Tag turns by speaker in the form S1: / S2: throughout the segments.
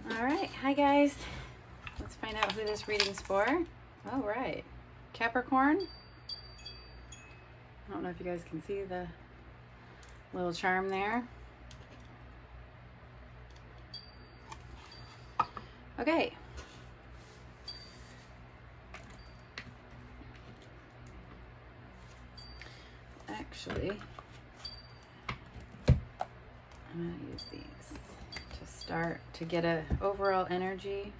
S1: All right, hi guys. Let's find out who this reading's for. All right, Capricorn. I don't know if you guys can see the little charm there. Okay. Actually, I'm going to use these to start to get a overall energy.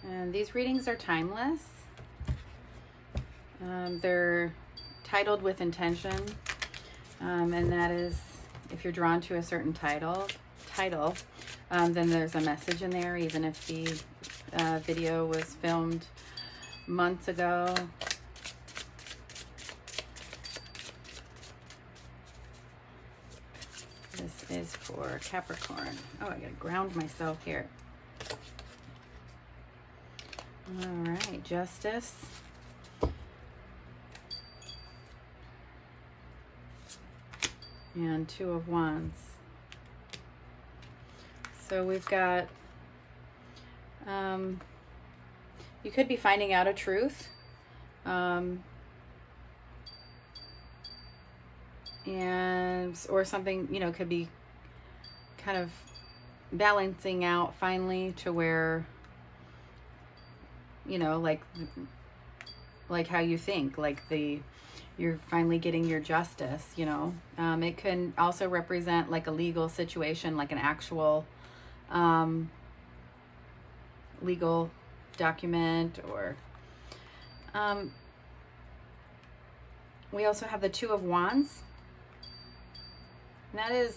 S1: And these readings are timeless. They're titled with intention, and that is if you're drawn to a certain title, then there's a message in there, even if the video was filmed months ago. This is for Capricorn. Oh, I gotta ground myself here. All right, Justice. And Two of Wands. So we've got, you could be finding out a truth. Or something, you know, could be kind of balancing out finally to where, you know, like how you think, like you're finally getting your justice, you know. It can also represent like a legal situation, like an actual legal document, or we also have the Two of Wands. And that is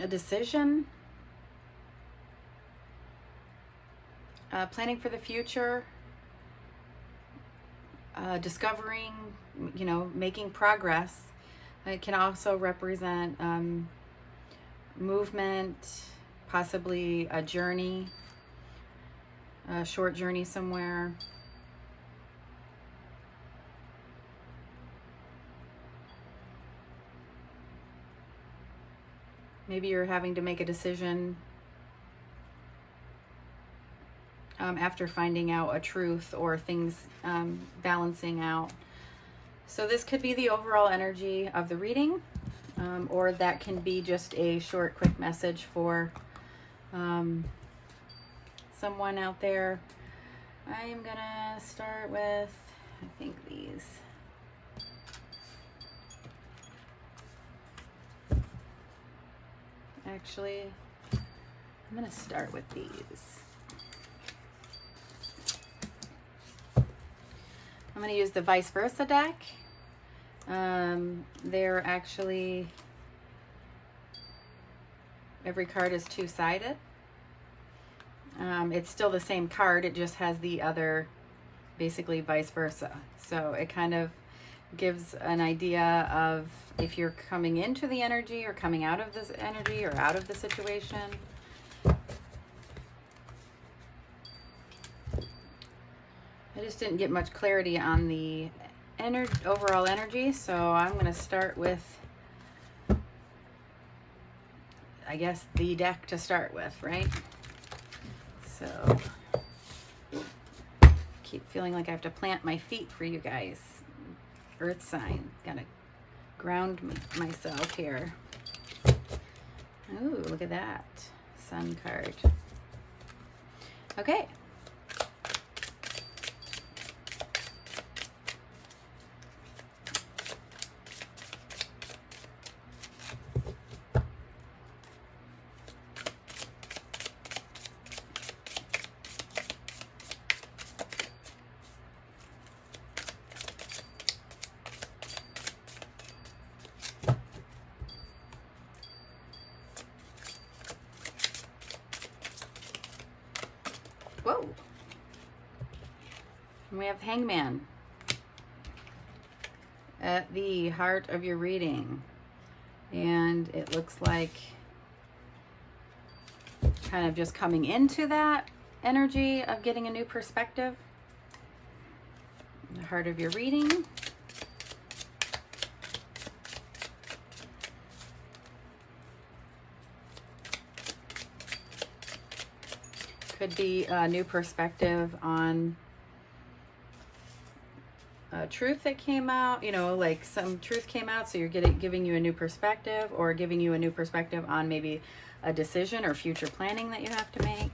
S1: a decision, planning for the future, discovering, you know, making progress. It can also represent movement, possibly a journey, a short journey somewhere. Maybe you're having to make a decision after finding out a truth, or things balancing out. So this could be the overall energy of the reading, or that can be just a short, quick message for someone out there. I am gonna start with, I think, these. Actually, I'm gonna start with these. I'm going to use the vice versa deck. They're actually, every card is two-sided. It's still the same card, it just has the other, basically vice versa. So it kind of gives an idea of if you're coming into the energy or coming out of this energy or out of the situation. I just didn't get much clarity on the overall energy, so I'm going to start with, I guess, the deck to start with, right? So, keep feeling like I have to plant my feet for you guys. Earth sign. Gotta ground myself here. Ooh, look at that. Sun card. Okay. Whoa. And we have Hangman at the heart of your reading. And it looks like kind of just coming into that energy of getting a new perspective. The heart of your reading. Could be a new perspective on truth that came out, you know, like some truth came out, so you're giving you a new perspective, or giving you a new perspective on maybe a decision or future planning that you have to make.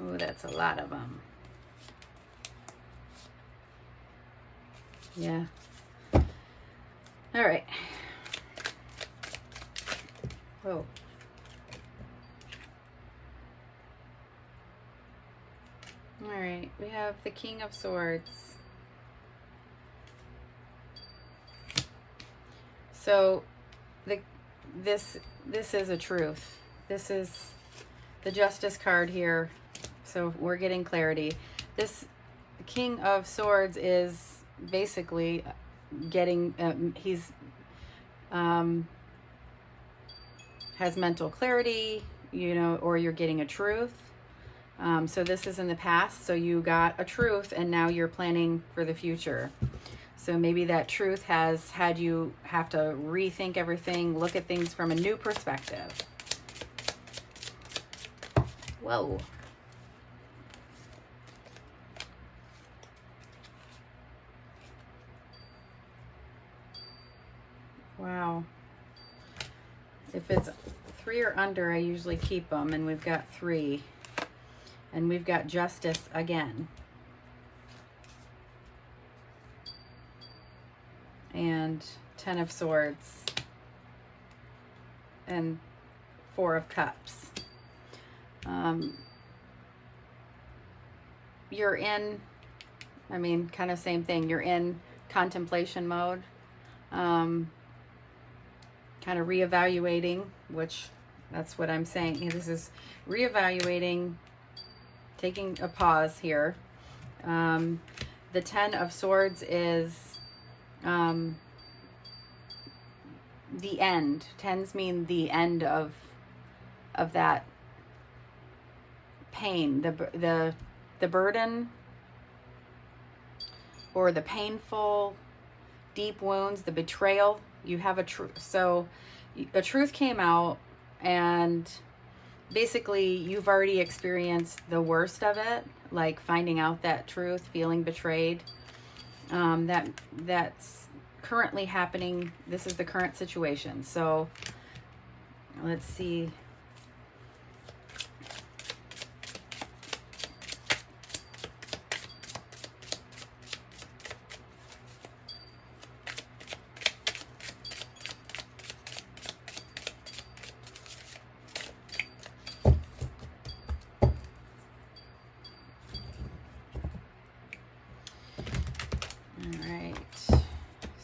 S1: Oh, that's a lot of them. Yeah. All right. Whoa. All right, we have the King of Swords. So this is a truth. This is the Justice card here. So we're getting clarity. This King of Swords is basically getting has mental clarity, you know, or you're getting a truth. So this is in the past, so you got a truth and now you're planning for the future. So maybe that truth has had you have to rethink everything, look at things from a new perspective. Whoa. Wow. If it's 3 or under, I usually keep them, and we've got 3. And we've got Justice again. And 10 of Swords. And 4 of Cups. You're in, I mean, kind of same thing. You're in contemplation mode. Kind of reevaluating, which that's what I'm saying. This is reevaluating, taking a pause here. The 10 of Swords is the end. Tens mean the end of that pain, the burden, or the painful, deep wounds, the betrayal. You have a truth. So a truth came out, and basically you've already experienced the worst of it, like finding out that truth, feeling betrayed. That's currently happening. This is the current situation. So let's see.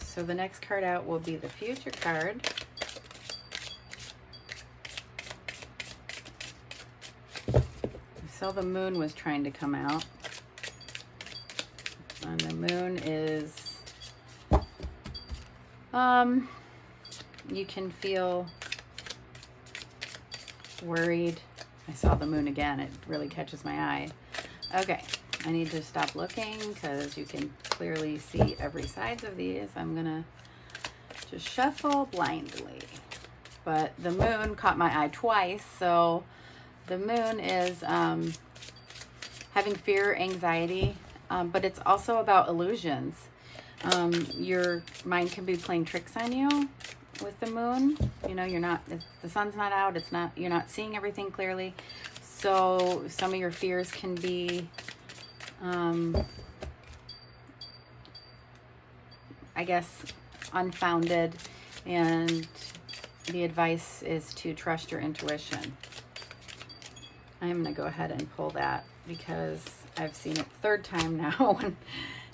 S1: So the next card out will be the Future card. I saw the Moon was trying to come out. And the Moon is, you can feel worried. I saw the Moon again. It really catches my eye. Okay. I need to stop looking because you can clearly see every sides of these. I'm gonna just shuffle blindly. But the Moon caught my eye twice. So the Moon is having fear, anxiety, but it's also about illusions. Your mind can be playing tricks on you with the Moon. You know, you're not, the sun's not out. It's not, you're not seeing everything clearly. So some of your fears can be I guess unfounded, and the advice is to trust your intuition. I'm gonna go ahead and pull that because I've seen it 3rd time now.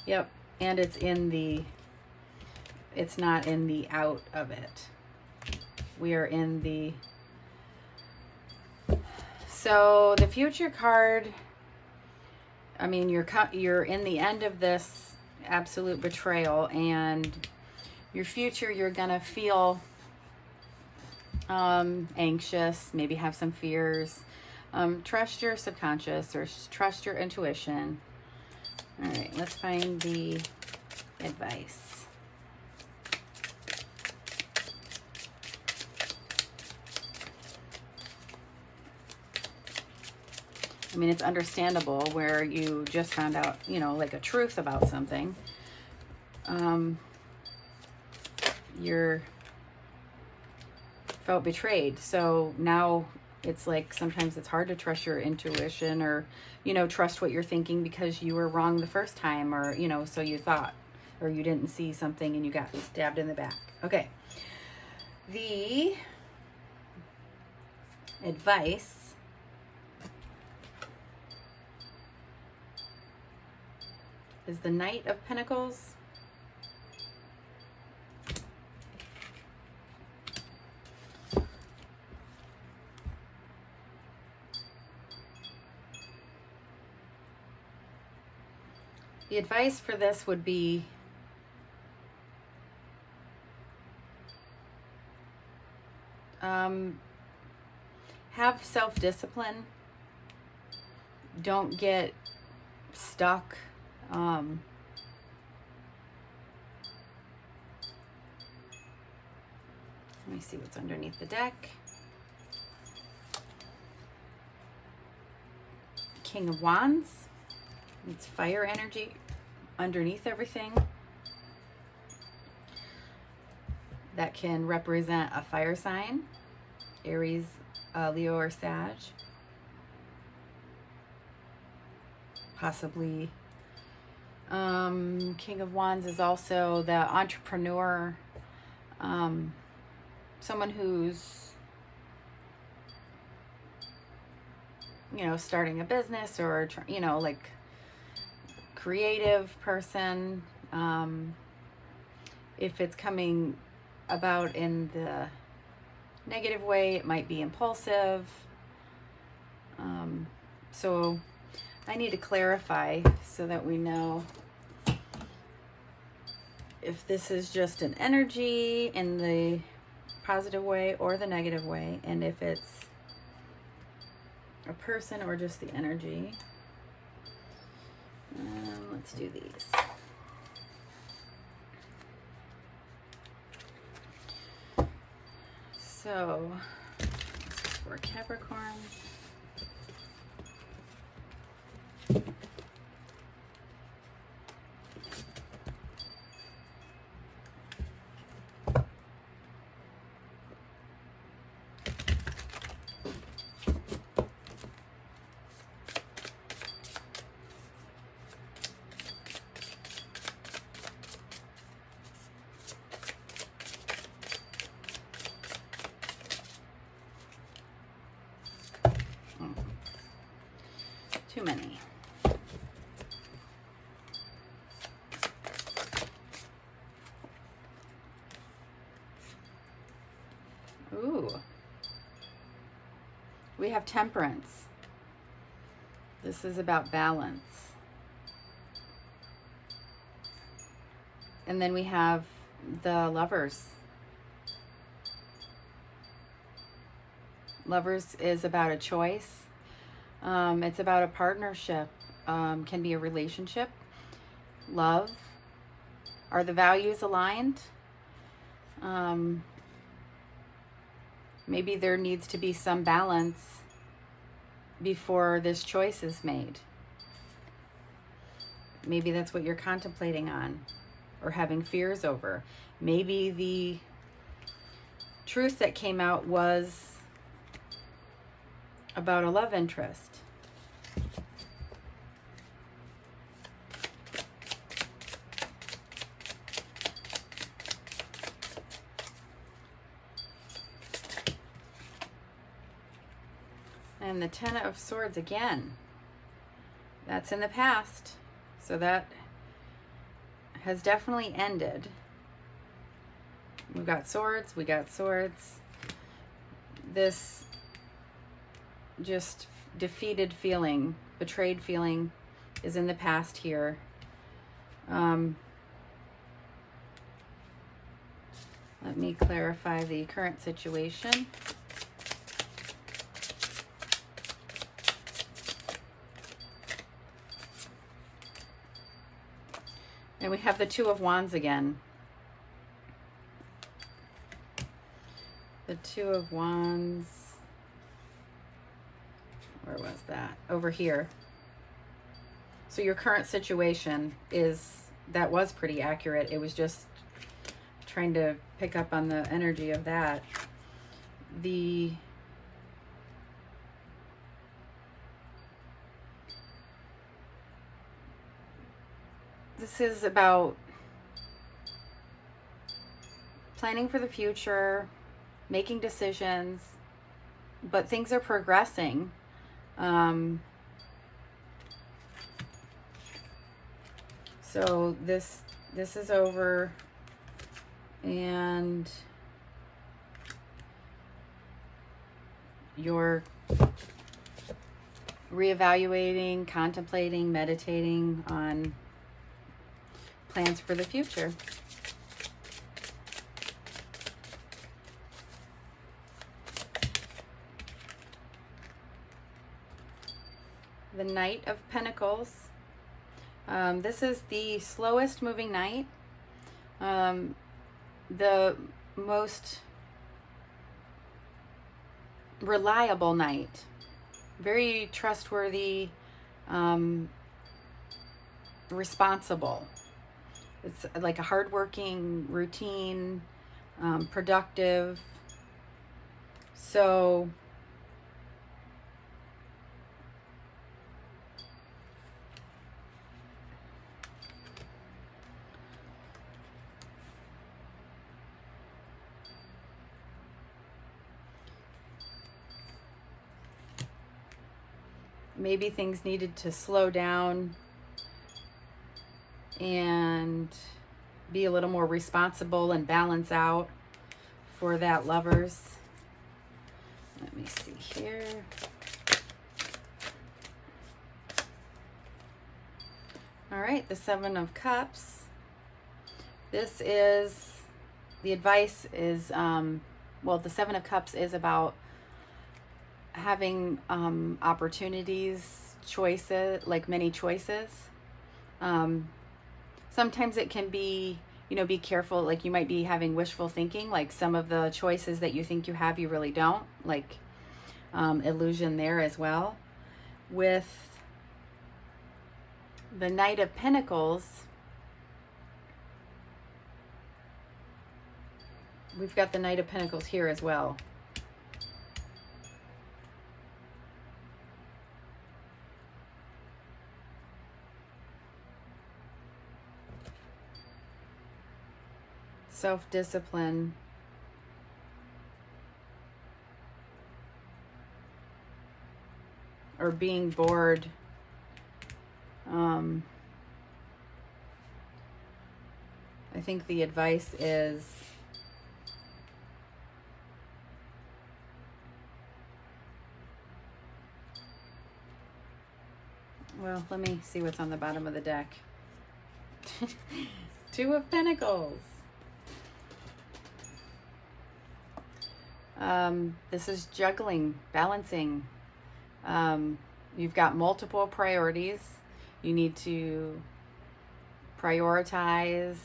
S1: Yep, and it's not in the out of it. We are in the, so the Future card, I mean, you're in the end of this absolute betrayal, and your future, you're gonna feel anxious, maybe have some fears. Trust your subconscious or trust your intuition. All right, let's find the advice. I mean, it's understandable where you just found out, you know, like a truth about something. You're felt betrayed. So now it's like sometimes it's hard to trust your intuition or, you know, trust what you're thinking because you were wrong the first time, or, you know, so you thought, or you didn't see something and you got stabbed in the back. Okay. The advice is the Knight of Pentacles. The advice for this would be have self-discipline. Don't get stuck. Let me see what's underneath the deck. King of Wands. It's fire energy underneath everything. That can represent a fire sign. Aries, Leo, or Sag. Possibly. King of Wands is also the entrepreneur. Someone who's, you know, starting a business or, you know, like creative person. If it's coming about in the negative way, it might be impulsive. So I need to clarify so that we know if this is just an energy in the positive way or the negative way, and if it's a person or just the energy. Let's do these. So, this is for Capricorn. Too many. Ooh. We have Temperance. This is about balance. And then we have the Lovers. Lovers is about a choice. It's about a partnership. Can be a relationship. Love. Are the values aligned? Maybe there needs to be some balance before this choice is made. Maybe that's what you're contemplating on or having fears over. Maybe the truth that came out was about a love interest. And the Ten of Swords again. That's in the past. So that has definitely ended. We've got swords, we got swords. This just defeated feeling, betrayed feeling is in the past here. Let me clarify the current situation. And we have the Two of Wands again. The Two of Wands. Where was that? Over here. So your current situation that was pretty accurate. It was just trying to pick up on the energy of that. This is about planning for the future, making decisions, but things are progressing. So this is over, and you're reevaluating, contemplating, meditating on plans for the future. The Knight of Pentacles. This is the slowest moving knight. The most reliable knight. Very trustworthy, responsible. It's like a hardworking, routine, productive. So maybe things needed to slow down and be a little more responsible and balance out for that, lovers. Let me see here. All right, the Seven of Cups. This is, the advice is, well, the Seven of Cups is about having opportunities, choices, like many choices. Sometimes it can be, be careful, like you might be having wishful thinking, like some of the choices that you think you have, you really don't, like illusion there as well. With the Knight of Pentacles, we've got the Knight of Pentacles here as well. Self-discipline. Or being bored. I think the advice is well, let me see what's on the bottom of the deck. Two of Pentacles. This is juggling, balancing. You've got multiple priorities. You need to prioritize,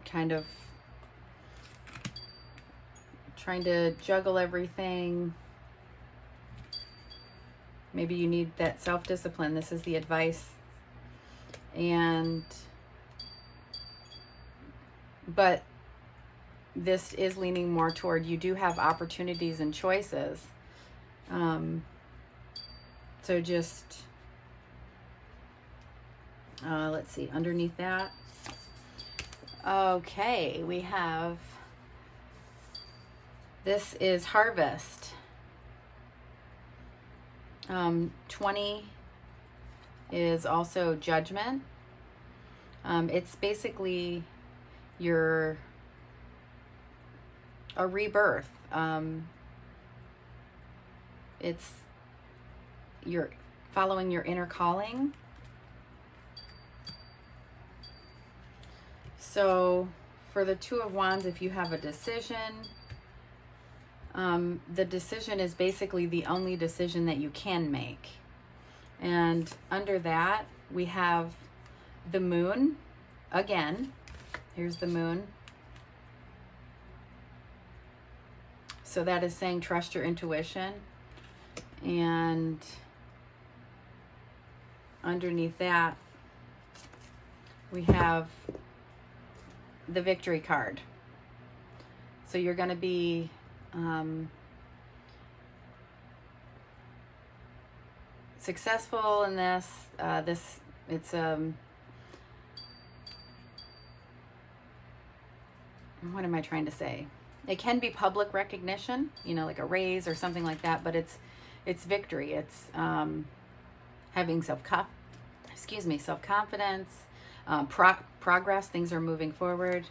S1: kind of trying to juggle everything. Maybe you need that self-discipline. This is the advice. But this is leaning more toward, you do have opportunities and choices. So just, let's see, underneath that. Okay, we have, this is Harvest. 20 is also Judgment. It's basically a rebirth. It's you're following your inner calling. So for the Two of Wands, if you have a decision, the decision is basically the only decision that you can make. And under that, we have the moon again. Here's the moon. So that is saying trust your intuition. And underneath that, we have the victory card. So you're going to be successful in this. It's what am I trying to say? It can be public recognition, you know, like a raise or something like that, but it's victory. It's having self-confidence, progress. Things are moving forward.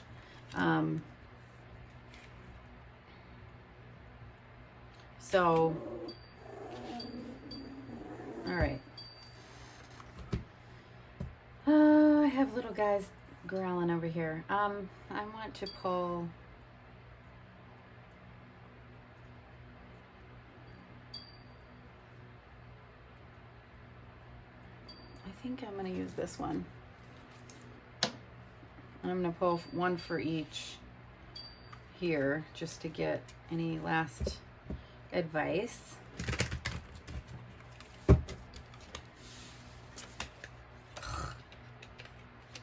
S1: So, all right. I have little guys growling over here. I want to pull. I think I'm going to use this one. I'm going to pull one for each here just to get any last advice.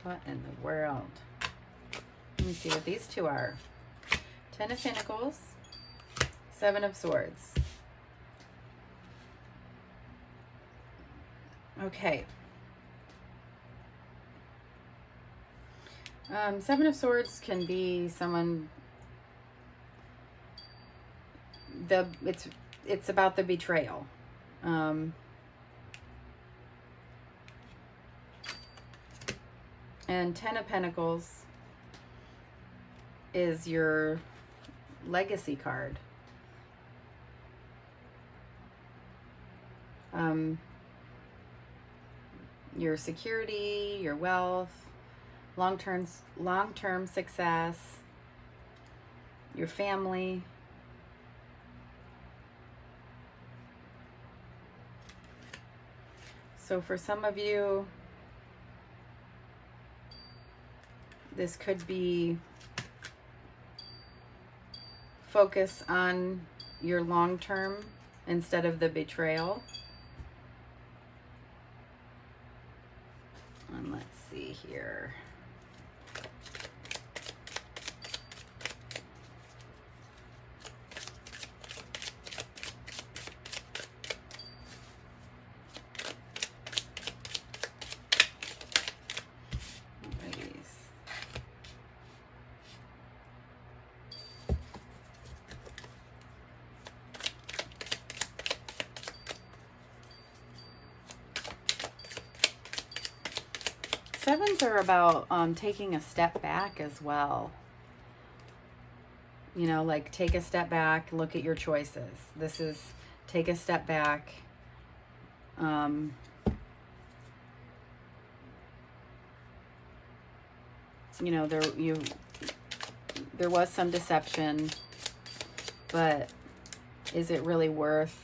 S1: What in the world? Let me see what these two are. 10 of Pentacles, 7 of Swords. Okay. 7 of Swords can be someone. It's about the betrayal. And 10 of Pentacles is your legacy card. Your security, your wealth, long-term success, your family. So for some of you, this could be focus on your long-term instead of the betrayal. And let's see here. Sevens are about taking a step back as well. You know, like take a step back, look at your choices. This is take a step back. You know, there was some deception, but is it really worth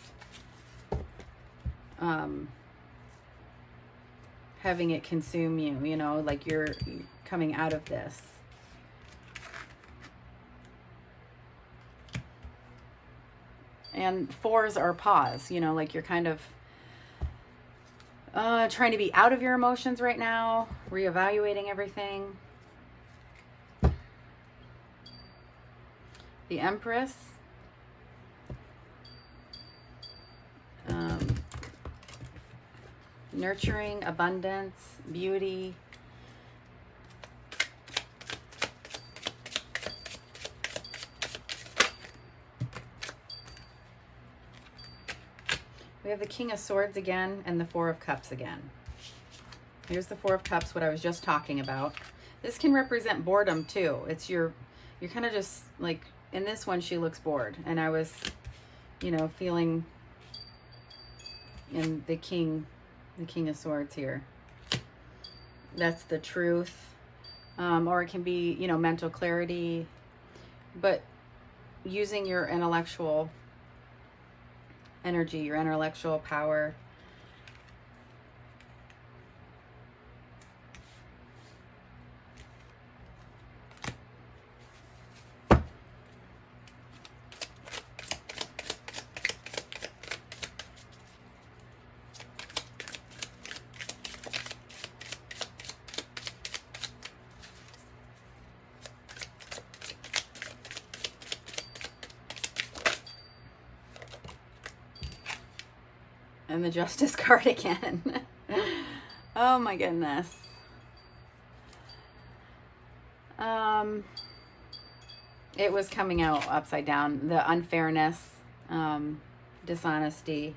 S1: having it consume you? You know, like you're coming out of this. And 4s are pause, you know, like you're kind of trying to be out of your emotions right now, reevaluating everything. The Empress. Nurturing, abundance, beauty. We have the King of Swords again and the 4 of Cups again. Here's the 4 of Cups, what I was just talking about. This can represent boredom too. It's you're kind of just like, in this one she looks bored, and I was, you know, feeling in the King of Swords here. That's the Truth. or it can be, you know, mental clarity, but using your intellectual energy, your intellectual power. And the Justice card again. Oh my goodness. It was coming out upside down. The unfairness, dishonesty.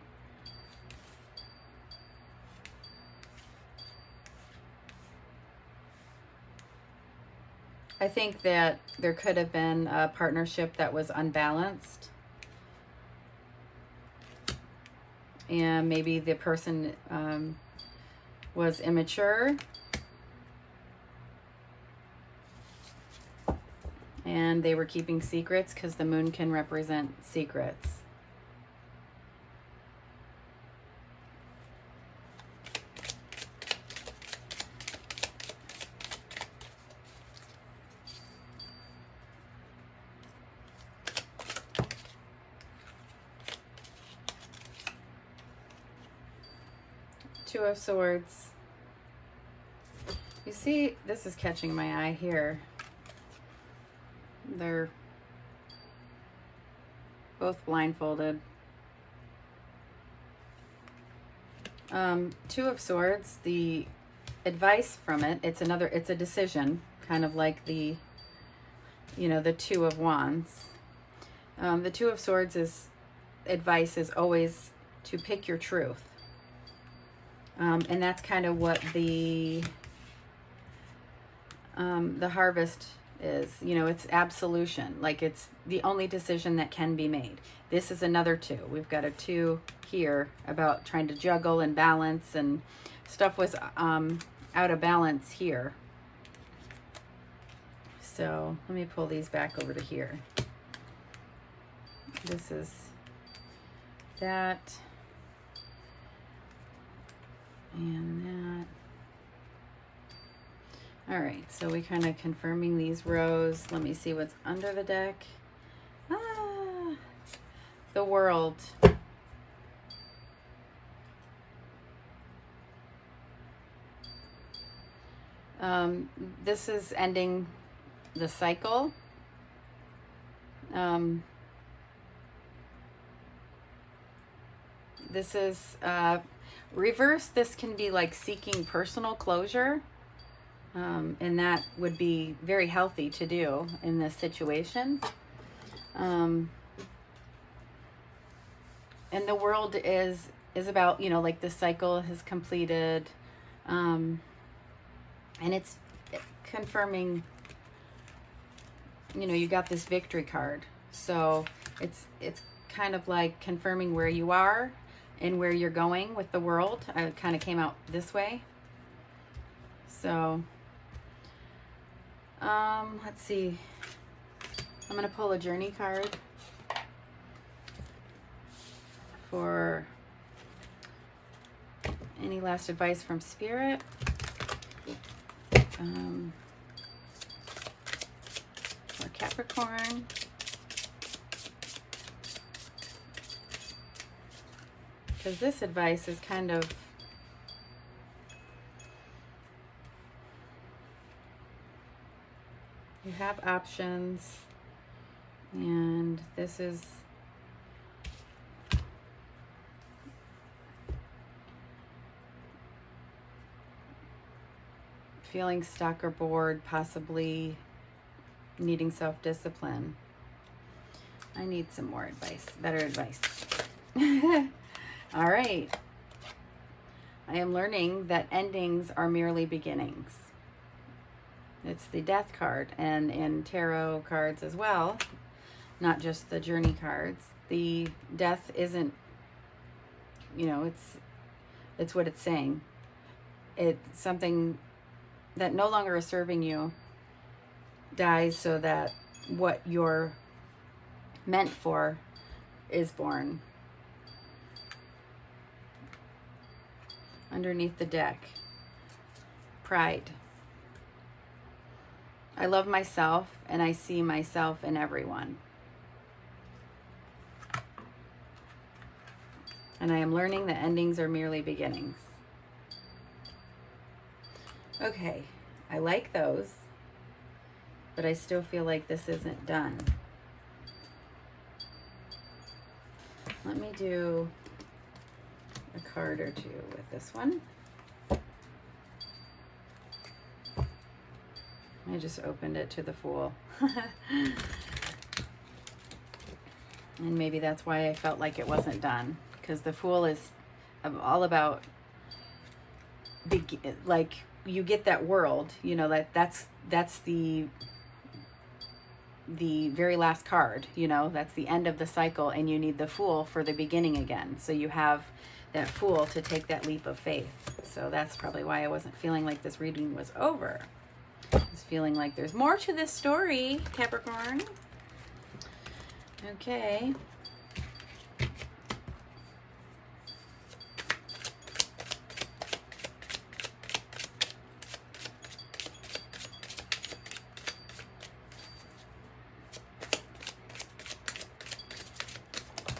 S1: I think that there could have been a partnership that was unbalanced. And maybe the person was immature. And they were keeping secrets, because the moon can represent secrets. Two of Swords. You see, this is catching my eye here. They're both blindfolded. Two of Swords, the advice from it, it's a decision, kind of like the, you know, the Two of Wands. The Two of Swords is, advice is always to pick your truth. And that's kind of what the harvest is. You know, it's absolution. Like, it's the only decision that can be made. This is another two. We've got a two here about trying to juggle and balance, and stuff was out of balance here. So let me pull these back over to here. This is that. And that. All right, so we kind of confirming these rows. Let me see what's under the deck. The World. This is ending the cycle. This is reverse. This can be like seeking personal closure. And that would be very healthy to do in this situation. And the World is about, you know, like the cycle has completed. And it's confirming, you know, you got this Victory card. So it's kind of like confirming where you are and where you're going with the World. It kind of came out this way. So let's see. I'm going to pull a Journey card for any last advice from Spirit. For Capricorn. Because this advice is kind of you have options, and this is feeling stuck or bored, possibly needing self-discipline. I need some more advice, better advice. All right. I am learning that endings are merely beginnings. It's the Death card, and in tarot cards as well, not just the Journey cards. The Death isn't, you know, it's what it's saying. It's something that no longer is serving you, dies so that what you're meant for is born. Underneath the deck, pride. I love myself and I see myself in everyone. And I am learning that endings are merely beginnings. Okay, I like those, but I still feel like this isn't done. Let me do a card or two with this one. I just opened it to the Fool. And maybe that's why I felt like it wasn't done, because the Fool is all about like you get that world, you know, that's the very last card, you know, that's the end of the cycle, and you need the Fool for the beginning again. So you have that Fool to take that leap of faith. So that's probably why I wasn't feeling like this reading was over. I was feeling like there's more to this story, Capricorn. Okay.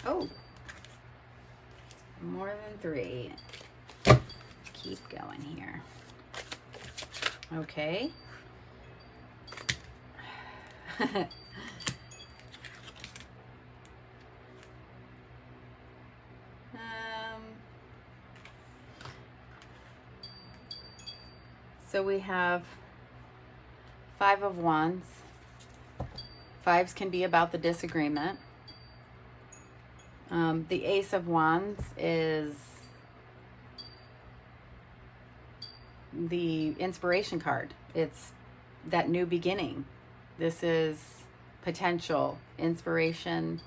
S1: Oh, more than 3. Keep going here. Okay. So we have 5 of Wands. 5s can be about the disagreement. The Ace of Wands is the inspiration card. It's that new beginning. This is potential, inspiration,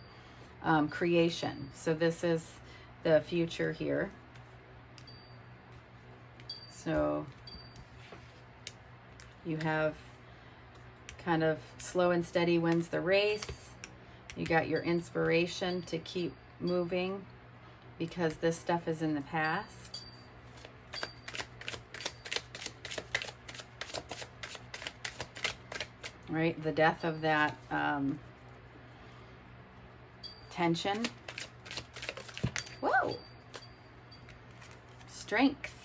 S1: creation. So this is the future here. So you have kind of slow and steady wins the race. You got your inspiration to keep moving because this stuff is in the past. Right? The death of that tension. Whoa! Strength.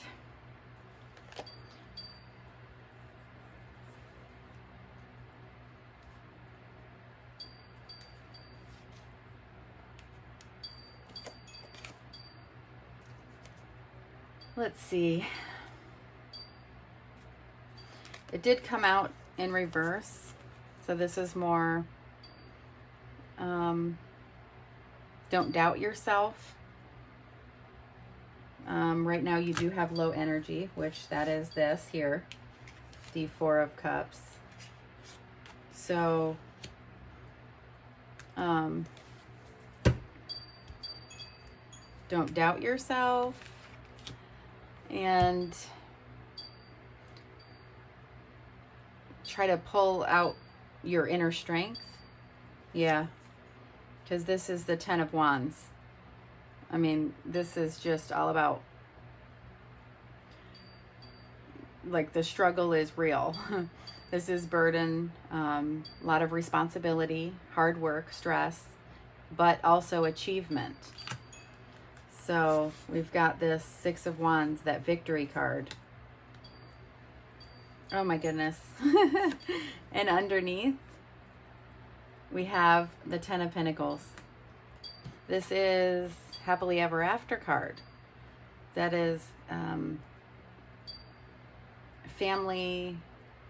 S1: Let's see. It did come out in reverse. So this is more, don't doubt yourself. Right now you do have low energy, which that is this here, the 4 of Cups. So, don't doubt yourself. And try to pull out your inner strength. Yeah. Because this is the 10 of Wands. I mean, this is just all about, like, the struggle is real. This is burden, a lot of responsibility, hard work, stress, but also achievement. So we've got this 6 of Wands, that victory card. Oh my goodness. And underneath, we have the 10 of Pentacles. This is happily ever after card. That is family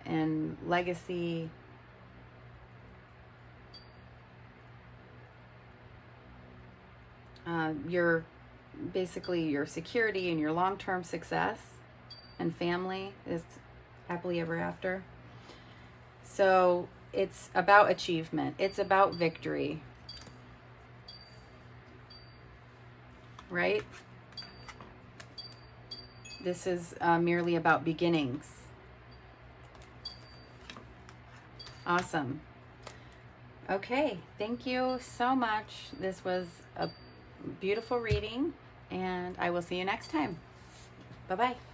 S1: and legacy. Basically your security and your long-term success and family is happily ever after. So it's about achievement. It's about victory. Right? This is merely about beginnings. Awesome. Okay, thank you so much. This was a beautiful reading, and I will see you next time. Bye-bye.